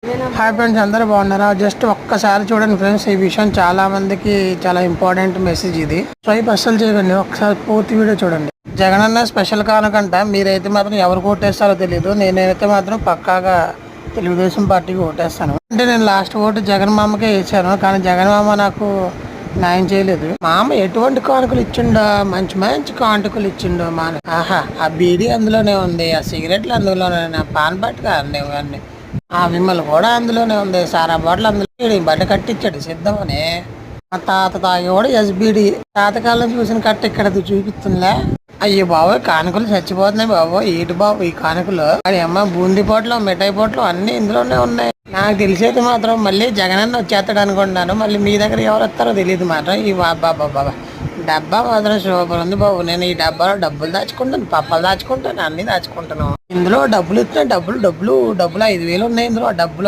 Hi friends, అందరూ బాగున్నారా? Just ఒక్కసారి చూడండి ఫ్రెండ్స్, ఈ విషయం చాలా మందికి చాలా ఇంపార్టెంట్ మెసేజ్ ఇది. స్వైప్ అస్సలు చేయకండి, ఒకసారి పూర్తి వీడియో చూడండి. జగనన్న స్పెషల్ కానుకంట. మీరైతే మాత్రం ఎవరు ఓటేస్తారో తెలియదు. నేనైతే మాత్రం పక్కాగా తెలుగుదేశం పార్టీకి ఓటేస్తాను. అంటే నేను లాస్ట్ ఓటు జగన్ మామకే వేసాను, కానీ జగన్ మామ నాకు న్యాయం చేయలేదు. మామ ఎటువంటి కానుకలు ఇచ్చిండో, మంచి మంచి కానుకలు ఇచ్చిండో మా. ఆహా, ఆ బీడీ అందులోనే ఉంది, ఆ సిగరెట్లు అందులోనే, ఆ పాన్ పట్టుగా అన్నీ, ఆ విమ్మలు కూడా అందులోనే ఉంది, సారా బాటిల్ అందులో బట్ట కట్టించాడు సిద్ధమని. మా తాత తాగి కూడా ఎస్బిడి తాతకాలం చూసిన కట్ట ఇక్కడ చూపిస్తుందిలే. అయ్యో బాబు, కానుకలు చచ్చిపోతున్నాయి బాబు. ఏటి బాబు ఈ కానుకలు? అది అమ్మ బూందీ పోట్లు, మిఠాయి పోట్లు అన్ని ఇందులోనే ఉన్నాయి. నాకు తెలిసేది మాత్రం మళ్ళీ జగనన్న వచ్చేస్తాడు అనుకుంటున్నాను. మళ్ళీ మీ దగ్గర ఎవరు వస్తారో తెలియదు మాత్రం. ఈ బాబా డబ్బా మాత్రం సూపర్ ఉంది బాబు. నేను ఈ డబ్బాలో డబ్బులు దాచుకుంటాను, పప్పలు దాచుకుంటాను, అన్ని దాచుకుంటాను. ఇందులో డబ్బులు ఇస్తున్నా, డబ్బులు 5,000 ఉన్నాయి ఇందులో. డబ్బులు